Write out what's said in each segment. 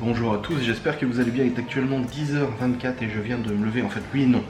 Bonjour à tous, j'espère que vous allez bien. Il est actuellement 10h24 et je viens de me lever. En fait, oui et non.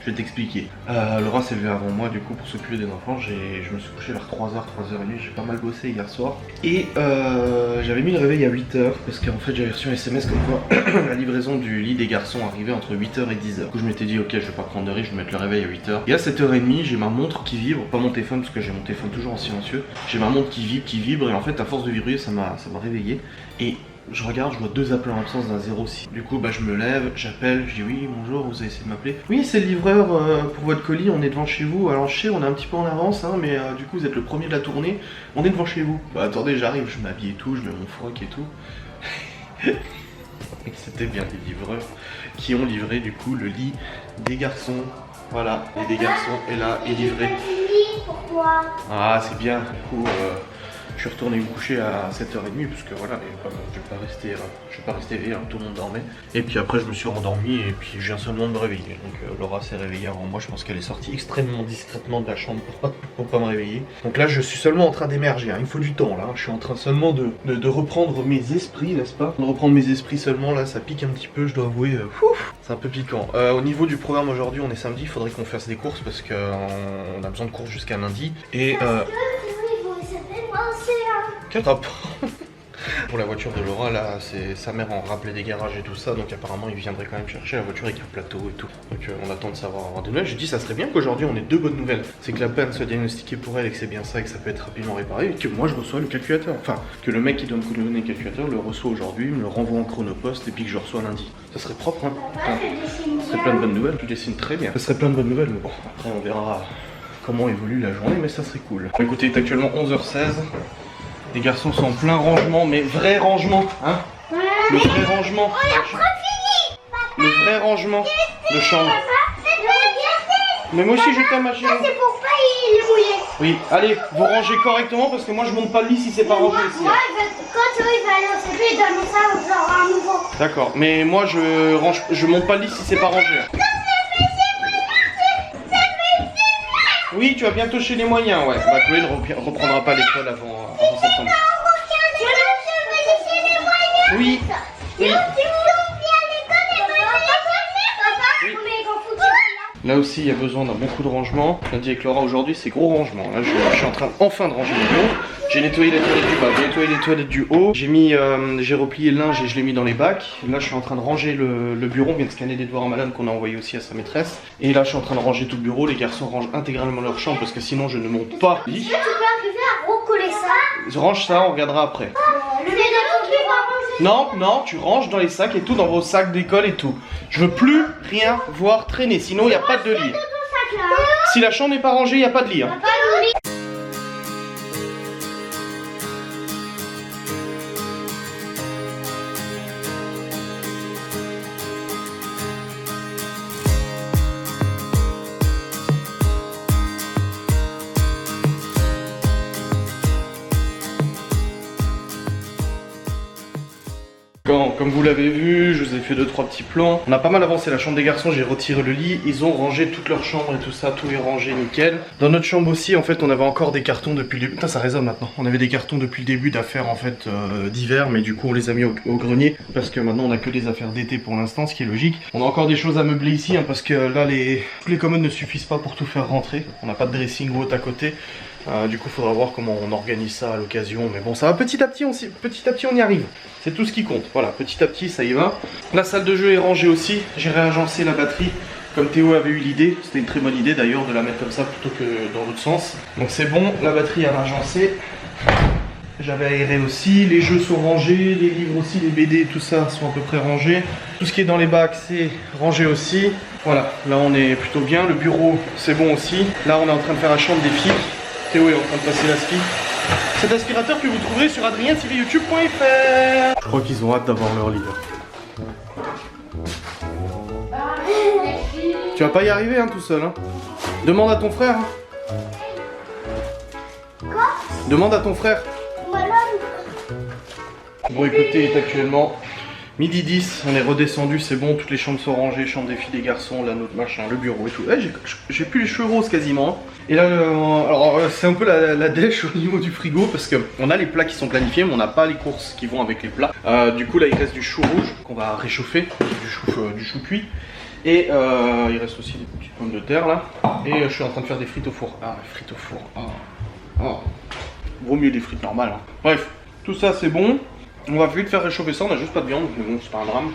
Je vais t'expliquer. Laura s'est levée avant moi du coup pour s'occuper des enfants. Je me suis couché vers 3h, 3h30. J'ai pas mal bossé hier soir. Et j'avais mis le réveil à 8h parce qu'en fait j'avais reçu un SMS comme quoi la livraison du lit des garçons arrivait entre 8h et 10h. Du coup je m'étais dit ok, je vais pas prendre de risque, je vais mettre le réveil à 8h. Et à 7h30 j'ai ma montre qui vibre, pas mon téléphone parce que j'ai mon téléphone toujours en silencieux. J'ai ma montre qui vibre et en fait à force de vibrer ça m'a réveillé. Et je regarde, je vois 2 appels en absence d'un 06. Du coup, je me lève, j'appelle, je dis oui, bonjour, vous avez essayé de m'appeler. Oui, c'est le livreur pour votre colis, on est devant chez vous. Alors je sais, on est un petit peu en avance, hein, mais du coup, vous êtes le premier de la tournée, on est devant chez vous. Bah attendez, j'arrive, je m'habille et tout, je mets mon froc et tout. C'était bien les livreurs qui ont livré du coup le lit des garçons. Voilà, et des garçons est là, est livré. Pourquoi? Ah, c'est bien, du coup. Je suis retourné me coucher à 7h30 parce que voilà, je vais pas rester éveillé, hein, tout le monde dormait. Et puis après je me suis rendormi et puis je viens seulement de me réveiller. Donc Laura s'est réveillée avant moi, je pense qu'elle est sortie extrêmement discrètement de la chambre pour pas me réveiller. Donc là je suis seulement en train d'émerger, hein. Il me faut du temps là, je suis en train seulement de reprendre mes esprits, n'est-ce pas? De reprendre mes esprits seulement, là ça pique un petit peu, je dois avouer, c'est un peu piquant. Au niveau du programme aujourd'hui, on est samedi, il faudrait qu'on fasse des courses parce qu'on a besoin de courses jusqu'à lundi. Et quel rapport? Pour la voiture de Laura, là, c'est sa mère en rappelait des garages et tout ça, donc apparemment il viendrait quand même chercher la voiture avec un plateau et tout. Donc on attend de avoir des nouvelles. J'ai dit ça serait bien qu'aujourd'hui on ait 2 bonnes nouvelles. C'est que la panne soit diagnostiquée pour elle et que c'est bien ça et que ça peut être rapidement réparé et que moi je reçois le calculateur. Enfin, que le mec qui doit me donner le calculateur le reçoit aujourd'hui, me le renvoie en chronopost et puis que je reçois lundi. Ça serait propre, hein? Enfin, ça serait plein de bonnes nouvelles. Tu dessines très bien. Ça serait plein de bonnes nouvelles, mais bon, après on verra comment évolue la journée, mais ça serait cool. Écoutez, il est actuellement 11h16. Les garçons sont en plein rangement, mais vrai rangement, hein? Le vrai rangement. Le vrai rangement de chambre. Mais moi aussi je t'aime ma chérie. C'est pour pas il est mouillé. Oui, allez, vous rangez correctement parce que moi je monte pas le lit si c'est pas rangé ici. Moi, quand il va aller au CP, il donne ça, genre un nouveau. D'accord, mais moi je monte pas le lit si c'est pas rangé. Oui, tu vas bientôt chez les moyens, ouais. Bah Chloé ne reprendra pas l'école avant septembre. Oui. Oui. Là aussi, il y a besoin d'un bon coup de rangement. Je l'ai dit avec Laura aujourd'hui, c'est gros rangement. Là, je suis en train enfin de ranger le bureau. J'ai nettoyé les toilettes du bas, j'ai nettoyé les toilettes du haut. J'ai replié le linge et je l'ai mis dans les bacs. Là, je suis en train de ranger le bureau. On vient de scanner des devoirs à Malane qu'on a envoyé aussi à sa maîtresse. Et là, je suis en train de ranger tout le bureau. Les garçons rangent intégralement leur chambre parce que sinon, je ne monte pas. Est-ce que tu peux arriver à recoller ça? Je range ça, on regardera après. Le mec qui va ranger. Non, tu ranges dans les sacs et tout, dans vos sacs d'école et tout. Je veux plus rien voir traîner, sinon il n'y a pas de lit. Si la chambre n'est pas rangée, il n'y a pas de lit. Hein. Comme vous l'avez vu, je vous ai fait 2-3 petits plans. On a pas mal avancé la chambre des garçons, j'ai retiré le lit. Ils ont rangé toute leur chambre et tout ça, tout est rangé nickel. Dans notre chambre aussi, en fait, on avait encore des cartons depuis le début. Putain, ça résonne maintenant. On avait des cartons depuis le début d'affaires en fait d'hiver, mais du coup on les a mis au grenier parce que maintenant on a que des affaires d'été pour l'instant, ce qui est logique. On a encore des choses à meubler ici hein, parce que là toutes les commodes ne suffisent pas pour tout faire rentrer. On n'a pas de dressing ou autre à côté. Du coup, il faudra voir comment on organise ça à l'occasion. Mais bon, ça va petit à petit, on y arrive. C'est tout ce qui compte. Voilà, petit à petit, ça y va. La salle de jeu est rangée aussi. J'ai réagencé la batterie. Comme Théo avait eu l'idée. C'était une très bonne idée d'ailleurs de la mettre comme ça plutôt que dans l'autre sens. Donc c'est bon, la batterie est réagencée. J'avais aéré aussi. Les jeux sont rangés. Les livres aussi, les BD, tout ça sont à peu près rangés. Tout ce qui est dans les bacs, c'est rangé aussi. Voilà, là on est plutôt bien. Le bureau, c'est bon aussi. Là, on est en train de faire la chambre des filles. Théo est en train de passer l'aspi. Cet aspirateur que vous trouverez sur adrien-youtube.fr. Je crois qu'ils ont hâte d'avoir leur leader. Tu vas pas y arriver hein, tout seul. Hein. Demande à ton frère. Hein. Quoi? Demande à ton frère. Bon écoutez, il est actuellement Midi 10, on est redescendu, c'est bon, toutes les chambres sont rangées, chambre des filles, des garçons, la nôtre, machin, le bureau et tout. J'ai plus les cheveux roses quasiment. Et là, alors c'est un peu la dèche au niveau du frigo parce qu'on a les plats qui sont planifiés, mais on n'a pas les courses qui vont avec les plats. Du coup là, il reste du chou rouge qu'on va réchauffer, du chou cuit. Et il reste aussi des petites pommes de terre là. Et je suis en train de faire des frites au four. Ah, les frites au four. Vaut mieux des frites normales. Hein. Bref, tout ça c'est bon. On va vite faire réchauffer ça, on n'a juste pas de viande, mais bon, c'est pas un drame.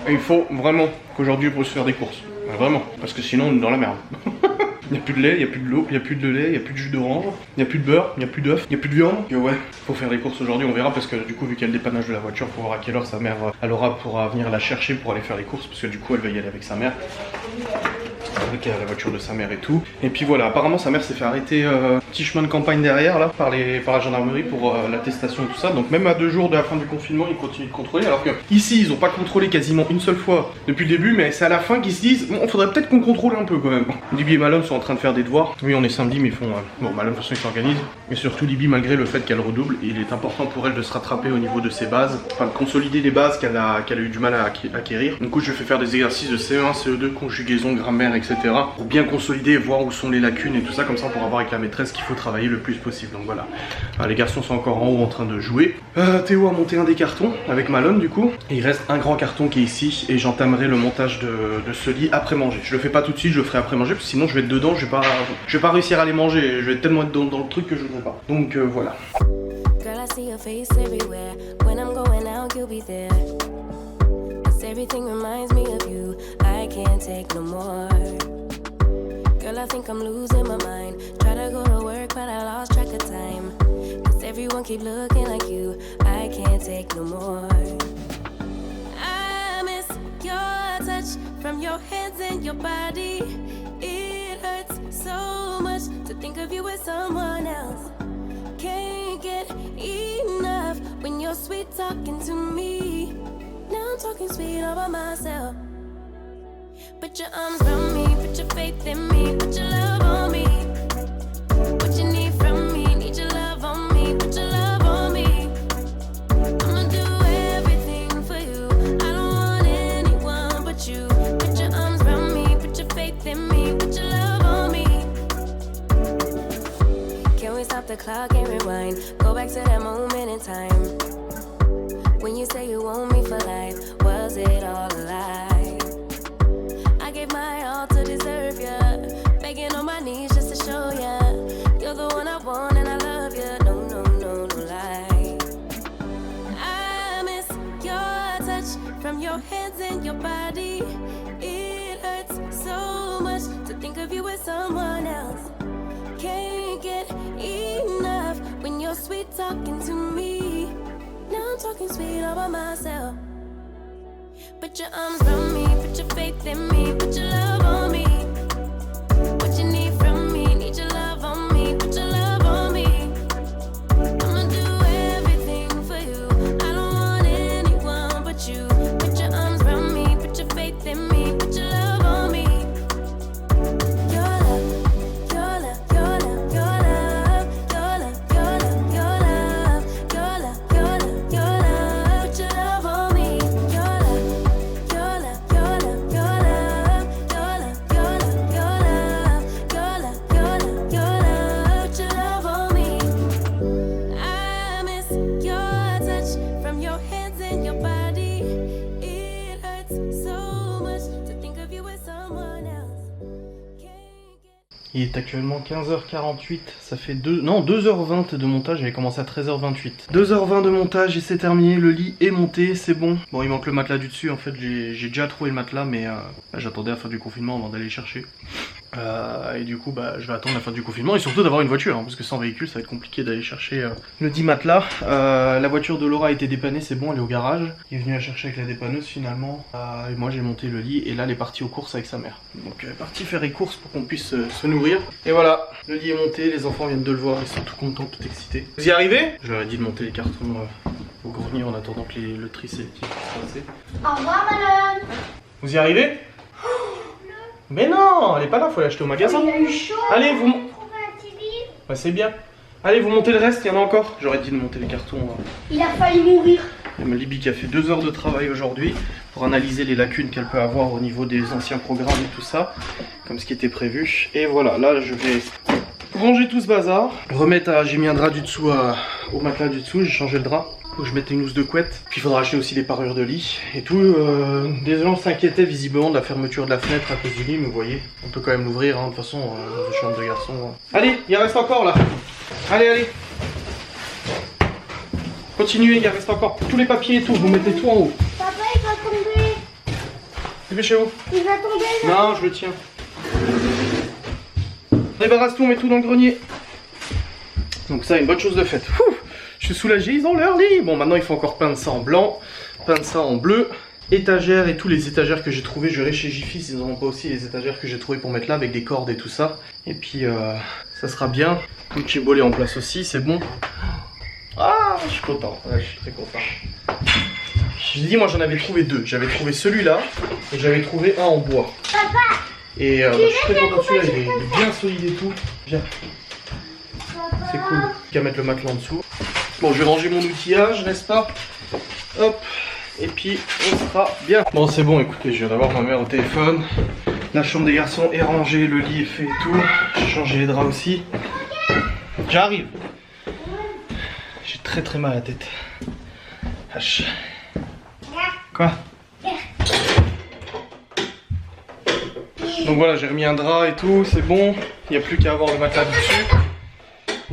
Et il faut vraiment qu'aujourd'hui on puisse faire des courses. Vraiment, parce que sinon on est dans la merde. Il n'y a plus de lait, il n'y a plus de l'eau, il n'y a plus de lait, il n'y a plus de jus d'orange, il n'y a plus de beurre, il n'y a plus d'œufs, il n'y a plus de viande. Et ouais, faut faire les courses aujourd'hui, on verra parce que du coup vu qu'il y a le dépannage de la voiture, faut voir à quelle heure sa mère, Laura pourra venir la chercher pour aller faire les courses parce que du coup elle va y aller avec sa mère. Avec la voiture de sa mère et tout. Et puis voilà, apparemment sa mère s'est fait arrêter petit chemin de campagne derrière là par la gendarmerie pour l'attestation et tout ça. Donc même à 2 jours de la fin du confinement, ils continuent de contrôler. Alors que ici, ils ont pas contrôlé quasiment une seule fois depuis le début, mais c'est à la fin qu'ils se disent bon, faudrait peut-être qu'on contrôle un peu quand même. Libby et Malone sont en train de faire des devoirs. Oui, on est samedi, mais ils font. Bon, Malone de toute façon il s'organise. Mais surtout Libby, malgré le fait qu'elle redouble, il est important pour elle de se rattraper au niveau de ses bases, enfin de consolider les bases qu'elle a eu du mal à acquérir. Du coup, je lui fais faire des exercices de CE1, CE2, conjugaison, grammaire, etc. pour bien consolider et voir où sont les lacunes et tout ça, comme ça pour avoir avec la maîtresse qu'il faut travailler le plus possible. Donc voilà. Les garçons sont encore en haut en train de jouer. Théo a monté un des cartons avec Malone du coup. Et il reste un grand carton qui est ici et j'entamerai le montage de ce lit après manger. Je le fais pas tout de suite, je le ferai après manger parce que sinon je vais être dedans, je vais pas réussir à les manger. Je vais tellement être dans le truc que je voudrais pas. Donc voilà. Girl, I see your face everywhere. When I'm going out, you'll be there. 'Cause everything reminds me of you. I can't take no more. Girl, I think I'm losing my mind. Try to go to work, but I lost track of time. 'Cause everyone keep looking like you. I can't take no more. I miss your touch from your hands and your body. It hurts so much to think of you with someone else. Can't get enough when you're sweet talking to me. Now I'm talking sweet all by myself. Put your arms around me, put your faith in me, put your love on me. What you need from me, need your love on me, put your love on me. I'ma do everything for you, I don't want anyone but you. Put your arms around me, put your faith in me, put your love on me. Can we stop the clock and rewind, go back to that moment in time. When you say you want me for life, was it all a lie? I gave my all to deserve ya, begging on my knees just to show ya. You're the one I want and I love ya, no, no, no, no lie. I miss your touch from your hands and your body. It hurts so much to think of you with someone else. Can't get enough when you're sweet talking to me. Now I'm talking sweet all by myself. Put your arms around me, put your faith in me, put your love on me. What you need from me, need your love on me, put your love on me. I'ma do everything for you, I don't want anyone but you. Put your arms around me, put your faith in me, put your love on me. Your love, your love, your love, your love, your love, your love, your love, your love, your love, your love. Put your love on me. Your love, your love, your love, your love, your love, your love, your love, your love, your love. Put your love on me. I miss your touch from your hands and your body. It hurts so much to think of you with someone else. Can't get Il est actuellement 15h48, ça fait 2h20 de montage, j'avais commencé à 13h28. 2h20 de montage et c'est terminé, le lit est monté, c'est bon. Bon, il manque le matelas du dessus, en fait j'ai déjà trouvé le matelas, mais là, j'attendais la fin du confinement avant d'aller le chercher. Et du coup je vais attendre la fin du confinement et surtout d'avoir une voiture hein, parce que sans véhicule ça va être compliqué d'aller chercher le dit matelas. La voiture de Laura a été dépannée, c'est bon, elle est au garage. Il est venu la chercher avec la dépanneuse finalement. Et moi j'ai monté le lit et là elle est partie aux courses avec sa mère. Donc elle est partie faire les courses pour qu'on puisse se nourrir. Et voilà, le lit est monté, les enfants viennent de le voir, ils sont tout contents, tout excités. Vous y arrivez? Je leur ai dit de monter les cartons au grenier en attendant que le tri sélectif puisse passer. Au revoir, Malone. Vous y arrivez? Mais non, elle est pas là, faut l'acheter au magasin. Il a eu chaud. Allez, vous. On a trouvé un petit livre. Ouais, c'est bien. Allez, vous montez le reste, il y en a encore. J'aurais dit de monter les cartons. Il a failli mourir. Il y a ma Libye qui a fait 2 heures de travail aujourd'hui pour analyser les lacunes qu'elle peut avoir au niveau des anciens programmes et tout ça, comme ce qui était prévu. Et voilà, là je vais ranger tout ce bazar, j'ai mis un drap du dessous au matelas du dessous, j'ai changé le drap. Faut que je mette une housse de couette. Puis il faudra acheter aussi des parures de lit et tout. Des gens s'inquiétaient visiblement de la fermeture de la fenêtre à cause du lit, mais vous voyez, on peut quand même l'ouvrir, hein. De toute façon, dans une chambre de garçon. Allez, il en reste encore là. Allez, allez. Continuez, il en reste encore tous les papiers et tout, vous mettez tout en haut. Papa, il va tomber. Dépêchez-vous. Il va tomber là. Non, je le tiens. Débarrasse tout, on met tout dans le grenier. Donc ça, une bonne chose de faite. Ouh, je suis soulagé, ils ont leur lit. Bon, maintenant il faut encore peindre ça en blanc, peindre ça en bleu. Étagères et tous les étagères que j'ai trouvé, je verrai chez Jiffy s'ils n'auront pas aussi les étagères que j'ai trouvées pour mettre là avec des cordes et tout ça. Et puis ça sera bien. Le Chibo est en place aussi, c'est bon. Ah, je suis content, ouais, je suis très content. Je dis, moi j'en avais trouvé 2. J'avais trouvé celui-là et j'avais trouvé un en bois. Papa. Et je suis très content de celui-là, il est bien solide et tout. Bien. C'est cool. Qu'à mettre le matelas en dessous. Bon, je vais ranger mon outillage, n'est-ce pas? Hop. Et puis on sera bien. Bon, c'est bon, écoutez, je viens d'avoir ma mère au téléphone. La chambre des garçons est rangée, le lit est fait et tout. J'ai changé les draps aussi. J'arrive. J'ai très très mal à la tête. H. Quoi? Donc voilà, j'ai remis un drap et tout, c'est bon. Il n'y a plus qu'à avoir le matelas dessus.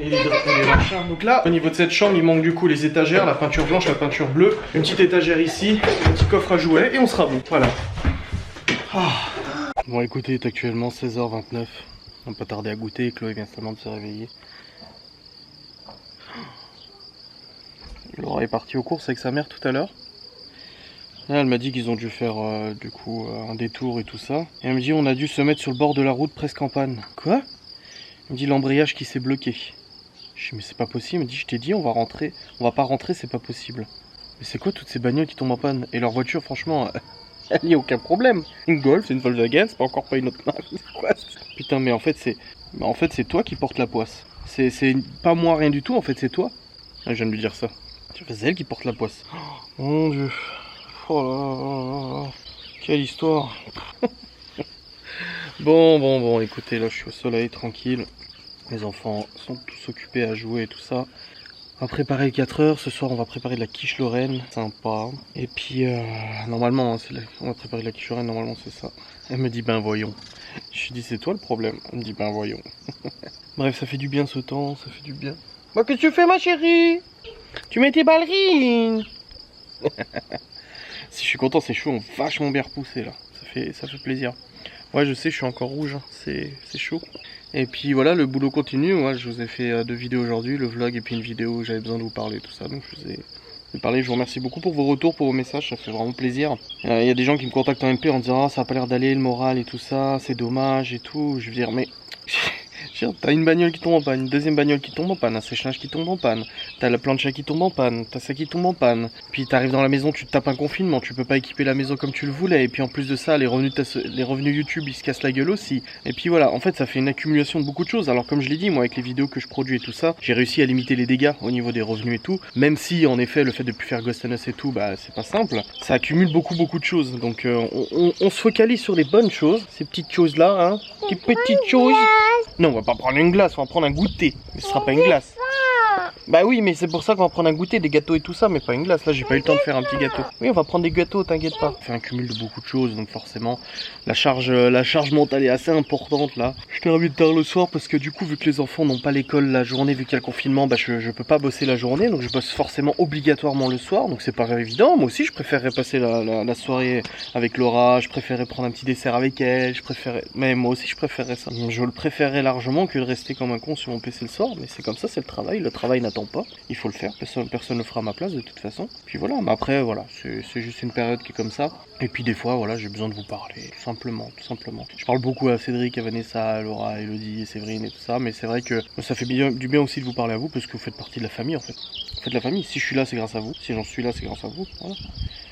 Et les machins. Donc là, au niveau de cette chambre, il manque du coup les étagères, la peinture blanche, la peinture bleue. Une petite étagère ici, un petit coffre à jouets et on sera bon. Voilà. Ah. Bon écoutez, il est actuellement 16h29. On peut tarder à goûter, Chloé vient seulement de se réveiller. Laura est partie aux courses avec sa mère tout à l'heure. Elle m'a dit qu'ils ont dû faire du coup un détour et tout ça. Et elle me dit on a dû se mettre sur le bord de la route presque en panne. Quoi? Elle me dit l'embrayage qui s'est bloqué. Je dis mais c'est pas possible. Elle me dit je t'ai dit on va rentrer. On va pas rentrer, c'est pas possible. Mais c'est quoi toutes ces bagnoles qui tombent en panne? Et leur voiture franchement, elle n'y a aucun problème. Une Golf, c'est une Volkswagen, c'est pas encore pas une autre marque. C'est quoi? Putain mais en fait c'est toi qui portes la poisse. C'est pas moi rien du tout en fait c'est toi. Ah, je viens de lui dire ça. C'est elle qui porte la poisse. Oh mon dieu. Oh là là là. Quelle histoire. Bon, écoutez, là je suis au soleil, tranquille. Les enfants sont tous occupés à jouer et tout ça. On va préparer 4 heures. Ce soir, on va préparer de la quiche Lorraine. Sympa. Et puis, normalement, on va préparer de la quiche Lorraine. Normalement, c'est ça. Elle me dit, ben voyons. Je lui dis, c'est toi le problème. Elle me dit, ben voyons. Bref, ça fait du bien ce temps. Ça fait du bien. Bah, qu'est-ce que tu fais, ma chérie? Tu mets tes ballerines. Si je suis content, ces cheveux ont vachement bien repoussé là. Ça fait plaisir. Ouais, je sais, je suis encore rouge. Hein. C'est chaud. Et puis voilà, le boulot continue. Ouais, je vous ai fait 2 vidéos aujourd'hui, le vlog et puis une vidéo où j'avais besoin de vous parler, tout ça. Donc je vous ai parlé. Je vous remercie beaucoup pour vos retours, pour vos messages. Ça fait vraiment plaisir. Il y a des gens qui me contactent en MP en disant ah, ça a pas l'air d'aller, le moral et tout ça. C'est dommage et tout. Je veux dire, mais. T'as une bagnole qui tombe en panne, une deuxième bagnole qui tombe en panne, un sèche-linge qui tombe en panne, t'as la plancha qui tombe en panne, t'as ça qui tombe en panne, puis t'arrives dans la maison, tu te tapes un confinement, tu peux pas équiper la maison comme tu le voulais, et puis en plus de ça, les revenus YouTube ils se cassent la gueule aussi, et puis voilà, en fait ça fait une accumulation de beaucoup de choses, alors comme je l'ai dit, moi avec les vidéos que je produis et tout ça, j'ai réussi à limiter les dégâts au niveau des revenus et tout, même si en effet le fait de plus faire Ghost and Us et tout, bah c'est pas simple, ça accumule beaucoup de choses, donc on se focalise sur les bonnes choses, ces petites choses là, hein, ces petites choses. Non, on va pas prendre une glace, on va prendre un goûter. Mais ce sera pas une glace. Bah oui, mais c'est pour ça qu'on va prendre un goûter, des gâteaux et tout ça, mais pas une glace. Là, j'ai pas eu le temps de faire un petit gâteau. Oui, on va prendre des gâteaux, t'inquiète pas. On fait un cumul de beaucoup de choses, donc forcément, la charge mentale est assez importante là. Je termine tard le soir parce que du coup, vu que les enfants n'ont pas l'école la journée, vu qu'il y a le confinement, bah je peux pas bosser la journée, donc je bosse forcément obligatoirement le soir, donc c'est pas évident. Moi aussi, je préférerais passer la soirée avec Laura, je préférerais prendre un petit dessert avec elle, mais moi aussi, je préférerais ça. Je le préférerais largement que de rester comme un con sur mon PC le soir, mais c'est comme ça, c'est le travail n'attend pas, il faut le faire, personne ne fera à ma place de toute façon. Puis voilà, mais après voilà, c'est juste une période qui est comme ça. Et puis des fois voilà, j'ai besoin de vous parler, tout simplement. Je parle beaucoup à Cédric, à Vanessa, à Laura, à Elodie, et Séverine et tout ça, mais c'est vrai que ça fait du bien aussi de vous parler à vous parce que vous faites partie de la famille en fait. Vous faites la famille, si je suis là c'est grâce à vous, si j'en suis là c'est grâce à vous, voilà.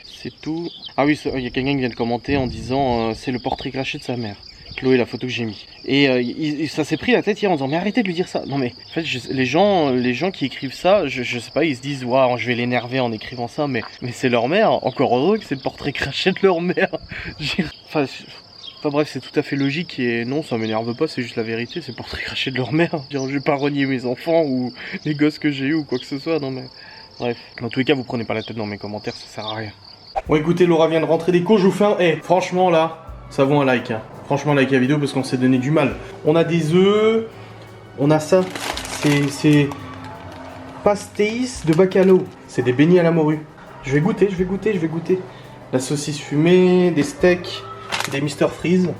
C'est tout. Ah oui, il y a quelqu'un qui vient de commenter en disant c'est le portrait craché de sa mère. Chloé, la photo que j'ai mis. Et ça s'est pris la tête hier en disant mais arrêtez de lui dire ça. Non mais en fait les gens qui écrivent ça, je sais pas, ils se disent waouh je vais l'énerver en écrivant ça, mais c'est leur mère. Encore heureux que c'est le portrait craché de leur mère. Enfin bref, c'est tout à fait logique et non, ça m'énerve pas, c'est juste la vérité, c'est le portrait craché de leur mère. Je vais pas renier mes enfants ou les gosses que j'ai eu ou quoi que ce soit, non mais... Bref, dans tous les cas, vous prenez pas la tête dans mes commentaires, ça sert à rien. Bon écoutez, Laura vient de rentrer des cours, je vous fais un... franchement là, ça vaut un like, hein. Franchement, like la vidéo parce qu'on s'est donné du mal. On a des œufs, on a ça, c'est... pastéis de bacalao, c'est des beignets à la morue. Je vais goûter. La saucisse fumée, des steaks... des Mr Freeze,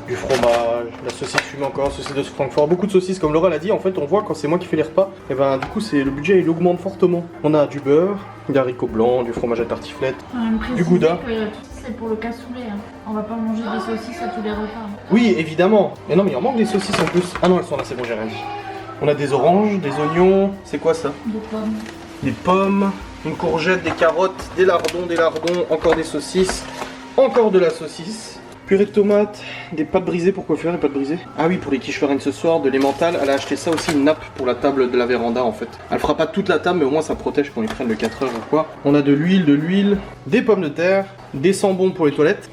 du fromage, la saucisse fumée encore, saucisse de Francfort, beaucoup de saucisses comme Laura l'a dit. En fait on voit quand c'est moi qui fais les repas, et ben du coup le budget il augmente fortement. On a du beurre, des haricots blancs, du fromage à tartiflette, du gouda. C'est pour le cassoulet, hein. On va pas manger des saucisses à tous les repas. Oui évidemment, mais non mais il en manque des saucisses en plus. Ah non elles sont là, c'est bon, j'ai rien dit. On a des oranges, des oignons, c'est quoi ça? Des pommes. Des pommes, une courgette, des carottes, des lardons, encore des saucisses. Encore de la saucisse, purée de tomates, des pâtes brisées, pourquoi faire les pâtes brisées? Ah oui, pour les quiches farines ce soir, de l'emmental. Elle a acheté ça aussi, une nappe pour la table de la véranda en fait. Elle fera pas toute la table, mais au moins ça protège quand ils prennent le 4 heures ou quoi. On a de l'huile, des pommes de terre, des sambons pour les toilettes,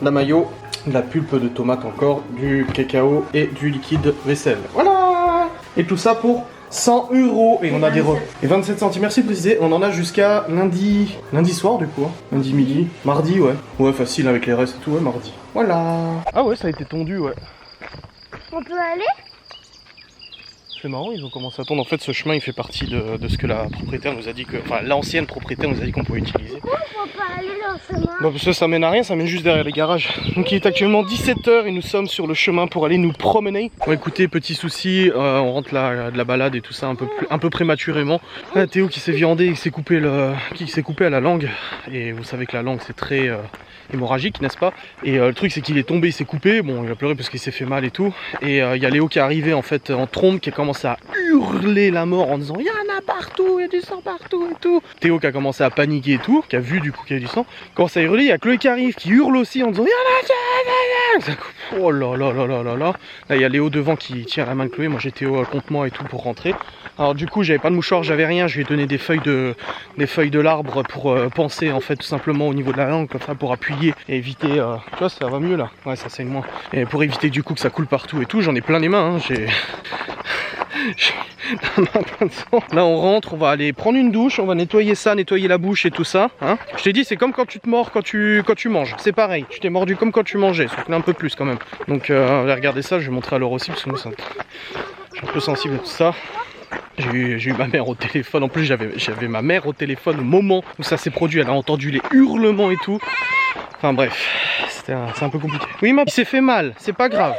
la mayo, de la pulpe de tomate encore, du cacao et du liquide vaisselle. Voilà! Et tout ça pour 100 € et on a des et 27 centimes, merci de préciser. On en a jusqu'à lundi soir du coup, hein. Lundi midi, mardi ouais facile avec les restes et tout, ouais mardi. Voilà. Ah ouais ça a été tondu ouais. On peut aller? C'est marrant, ils ont commencé à tondre. En fait ce chemin il fait partie de ce que la propriétaire nous a dit que, enfin l'ancienne propriétaire nous a dit qu'on pouvait utiliser. Pourquoi on peut pas aller dans le chemin? Non parce que ça mène à rien, ça mène juste derrière les garages. Donc il est actuellement 17 h et nous sommes sur le chemin pour aller nous promener. Bon écoutez, petit souci, on rentre là de la balade et tout ça un peu prématurément. Ah, Théo qui s'est viandé, qui s'est coupé à la langue. Et vous savez que la langue c'est très hémorragique, n'est-ce pas? Et le truc c'est qu'il est tombé, il s'est coupé, bon il a pleuré parce qu'il s'est fait mal et tout. Et il y a Léo qui est arrivé en fait en trombe, qui a commencé à hurler la mort en disant il y en a partout, il y a du sang partout et tout. Théo qui a commencé à paniquer et tout, qui a vu du coup qu'il y avait du sang, commence à hurler. Il y a Chloé qui arrive, qui hurle aussi en disant il y en a. Oh là là là là là là. Là il y a Léo devant qui tient la main de Chloé, moi j'ai Théo contre moi et tout pour rentrer. Alors du coup j'avais pas de mouchoir, j'avais rien, je lui ai donné des feuilles de l'arbre pour penser en fait tout simplement au niveau de la langue comme ça pour appuyer et éviter, tu vois ça va mieux là, ouais ça saigne moins. Et pour éviter du coup que ça coule partout et tout, j'en ai plein les mains, hein. Là on rentre, on va aller prendre une douche, on va nettoyer ça, nettoyer la bouche et tout ça, hein. Je t'ai dit c'est comme quand tu te mords quand tu manges, c'est pareil, tu t'es mordu comme quand tu mangeais, sauf que là un peu plus quand même. Donc on va regarder ça, je vais montrer à Laure aussi parce que moi je suis un peu sensible à tout ça. J'ai eu ma mère au téléphone, en plus j'avais ma mère au téléphone au moment où ça s'est produit, elle a entendu les hurlements et tout. Enfin bref, c'est un peu compliqué. Oui il s'est fait mal, c'est pas grave.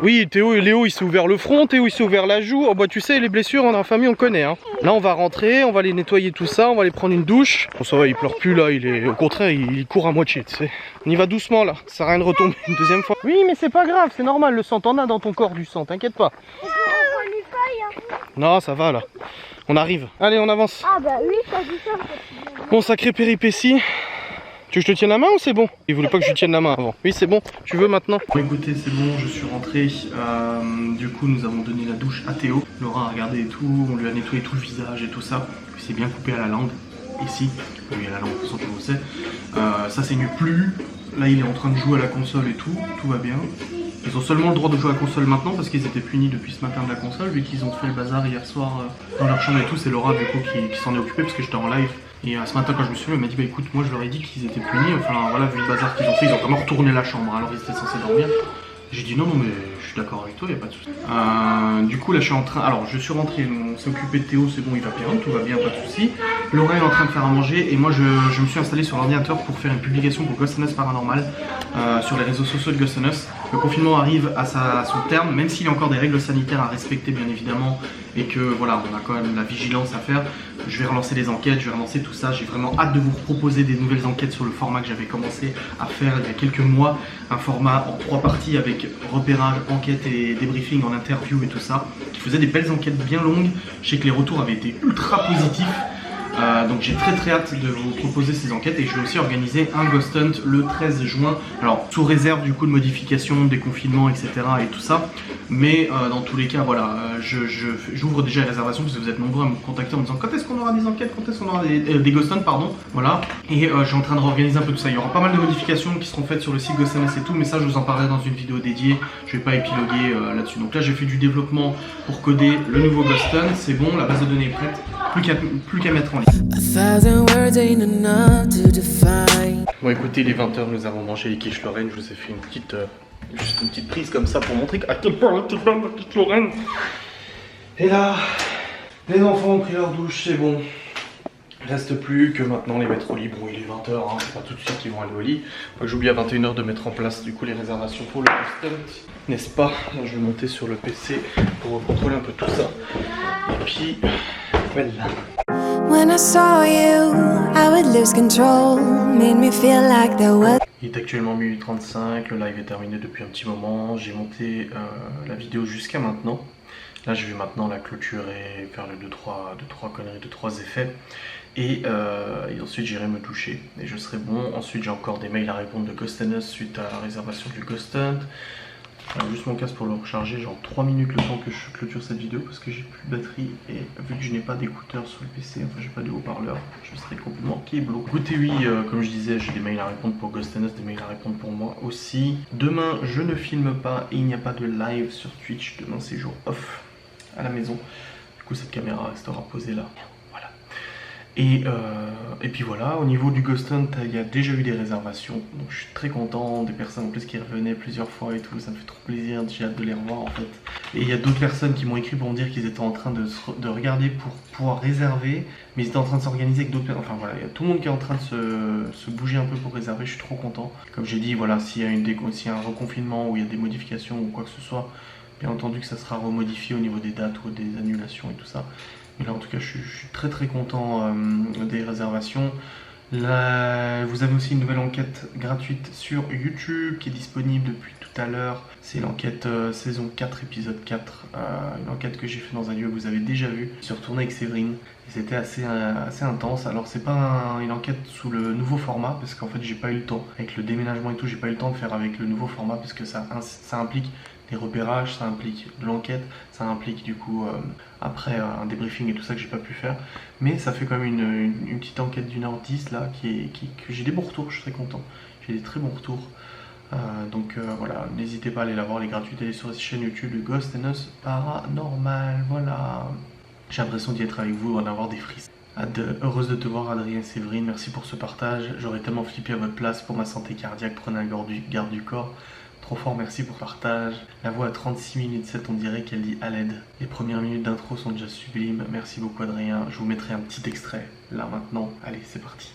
Oui, Léo il s'est ouvert le front, Théo il s'est ouvert la joue. Oh bah tu sais les blessures dans la famille on connaît hein. Là on va rentrer, on va aller nettoyer tout ça, on va aller prendre une douche. Bon ça va, il pleure plus là, au contraire il court à moitié tu sais. On y va doucement là, ça sert à rien de retomber une deuxième fois. Oui mais c'est pas grave, c'est normal, le sang t'en as dans ton corps du sang, t'inquiète pas. Non ça va là, on arrive, allez on avance. Ah bah oui ça dit ça. Bon sacré péripétie. Tu veux que je te tienne la main ou c'est bon? Il voulait pas que je lui tienne la main avant. Oui c'est bon, tu veux maintenant? Bon, écoutez c'est bon, je suis rentré. Du coup nous avons donné la douche à Théo. Laura a regardé et tout, on lui a nettoyé tout le visage et tout ça. Il s'est bien coupé à la langue. Ici, oui à la langue, de toute façon tout le monde sait. Ça saigne plus. Là il est en train de jouer à la console et tout va bien. Ils ont seulement le droit de jouer à la console maintenant parce qu'ils étaient punis depuis ce matin de la console, vu qu'ils ont fait le bazar hier soir dans leur chambre et tout. C'est Laura du coup qui s'en est occupée parce que j'étais en live. Et ce matin quand je me suis levé, elle m'a dit bah écoute moi je leur ai dit qu'ils étaient punis, enfin voilà vu le bazar qu'ils ont fait, ils ont vraiment retourné la chambre alors ils étaient censés dormir. J'ai dit non mais je suis d'accord avec toi, il n'y a pas de souci. Du coup là je suis en train, alors je suis rentré, on s'est occupé de Théo, c'est bon il va bien, tout va bien, pas de souci. Laura est en train de faire à manger et moi je me suis installé sur l'ordinateur pour faire une publication pour Ghost and Us Paranormal sur les réseaux sociaux de Ghost and Us. Le confinement arrive à son terme, même s'il y a encore des règles sanitaires à respecter bien évidemment et que voilà on a quand même la vigilance à faire. Je vais relancer les enquêtes, je vais relancer tout ça, j'ai vraiment hâte de vous proposer des nouvelles enquêtes sur le format que j'avais commencé à faire il y a quelques mois, un format en 3 parties avec repérage, enquête et débriefing en interview et tout ça, qui faisait des belles enquêtes bien longues. Je sais que les retours avaient été ultra positifs. Donc j'ai très hâte de vous proposer ces enquêtes et je vais aussi organiser un Ghost Hunt le 13 juin. Alors sous réserve du coup de modification, déconfinement, etc. et tout ça. Mais dans tous les cas, voilà, j'ouvre déjà les réservations parce que vous êtes nombreux à me contacter en me disant quand est-ce qu'on aura des enquêtes, quand est-ce qu'on aura des Ghost Hunt, pardon. Voilà. Et je suis en train de réorganiser un peu tout ça. Il y aura pas mal de modifications qui seront faites sur le site GhostNS et tout, mais ça je vous en parlerai dans une vidéo dédiée. Je vais pas épiloguer là-dessus. Donc là j'ai fait du développement pour coder le nouveau Ghost Hunt. C'est bon, la base de données est prête. Plus qu'à mettre en ligne. Bon écoutez, il est 20h, nous avons mangé les quiches Lorraine. Je vous ai fait juste une petite prise comme ça pour montrer à quel point elle était bonne la quiche Lorraine. Et là, les enfants ont pris leur douche, c'est bon. Il reste plus que maintenant les mettre au lit. Bon, il est 20h, hein, c'est pas tout de suite qu'ils vont aller au lit. J'ai oublié à 21h de mettre en place du coup les réservations pour le Ghost Hunt, n'est-ce pas? Là, je vais monter sur le PC pour contrôler un peu tout ça. Et puis, voilà. When I saw you, I would lose control. Made me feel like there was. Il est actuellement minuit 35, le live est terminé depuis un petit moment. J'ai monté la vidéo jusqu'à maintenant. Là, je vais maintenant la clôturer, faire les 2-3 conneries, 2-3 effets. Et ensuite, j'irai me doucher. Et je serai bon. Ensuite, j'ai encore des mails à répondre de GhostNS suite à la réservation du Ghost Hunt. Juste mon casque pour le recharger, genre 3 minutes le temps que je clôture cette vidéo parce que j'ai plus de batterie et vu que je n'ai pas d'écouteurs sur le PC, enfin j'ai pas de haut-parleur, je serai complètement kéblo. Écoutez oui, comme je disais, j'ai des mails à répondre pour GhostNS, des mails à répondre pour moi aussi. Demain je ne filme pas et il n'y a pas de live sur Twitch, demain c'est jour off à la maison. Du coup cette caméra restera posée là. Et puis voilà, au niveau du Ghost Hunt, il y a déjà eu des réservations, donc je suis très content, des personnes en plus qui revenaient plusieurs fois et tout, ça me fait trop plaisir, j'ai hâte de les revoir en fait. Et il y a d'autres personnes qui m'ont écrit pour me dire qu'ils étaient en train de regarder pour pouvoir réserver, mais ils étaient en train de s'organiser avec d'autres personnes, enfin voilà, il y a tout le monde qui est en train de se bouger un peu pour réserver, je suis trop content. Comme j'ai dit, voilà, s'il y a s'il y a un reconfinement ou il y a des modifications ou quoi que ce soit, bien entendu que ça sera remodifié au niveau des dates ou des annulations et tout ça. Mais là en tout cas je suis très content des réservations. Là, vous avez aussi une nouvelle enquête gratuite sur YouTube qui est disponible depuis tout à l'heure. C'est l'enquête saison 4 épisode 4. Une enquête que j'ai fait dans un lieu que vous avez déjà vu. Je suis retourné avec Séverine et c'était assez intense. Alors c'est pas une enquête sous le nouveau format parce qu'en fait j'ai pas eu le temps. Avec le déménagement et tout, j'ai pas eu le temps de faire avec le nouveau format parce que ça implique des repérages, ça implique de l'enquête, ça implique du coup après un débriefing et tout ça que j'ai pas pu faire. Mais ça fait quand même une petite enquête d'1h10 là que j'ai des bons retours, je suis très content. J'ai des très bons retours. Donc voilà, n'hésitez pas à aller la voir, les gratuites, elle est sur la chaîne YouTube de GhostNS Paranormal, voilà. J'ai l'impression d'y être avec vous, d'en avoir des frissons. Heureuse de te voir Adrien et Séverine, merci pour ce partage. J'aurais tellement flippé à votre place pour ma santé cardiaque, prenez un garde du corps. Trop fort, merci pour le partage. La voix à 36 minutes 7, on dirait qu'elle dit à l'aide. Les premières minutes d'intro sont déjà sublimes. Merci beaucoup Adrien. Je vous mettrai un petit extrait là maintenant. Allez, c'est parti.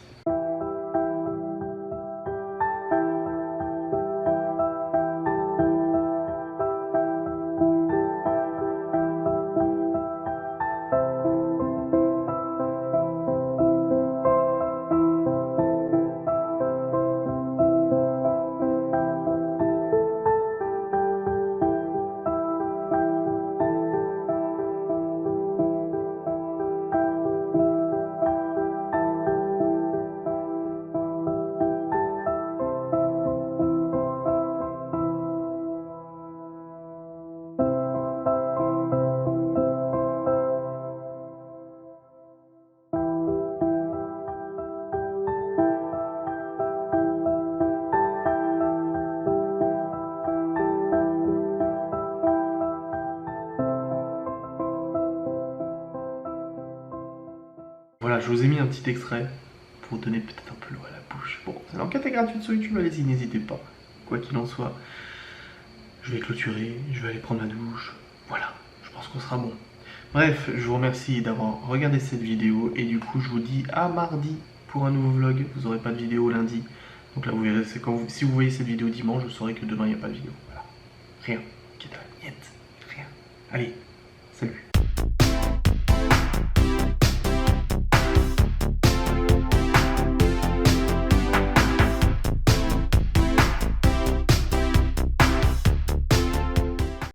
Voilà, je vous ai mis un petit extrait pour vous donner peut-être un peu l'eau à la bouche. Bon, l'enquête est gratuite sur YouTube, allez-y, n'hésitez pas. Quoi qu'il en soit, je vais clôturer, je vais aller prendre ma douche. Voilà, je pense qu'on sera bon. Bref, je vous remercie d'avoir regardé cette vidéo et du coup, je vous dis à mardi pour un nouveau vlog. Vous n'aurez pas de vidéo lundi. Donc là, vous verrez, si vous voyez cette vidéo dimanche, vous saurez que demain, il n'y a pas de vidéo. Voilà, rien. Rien. Allez, salut.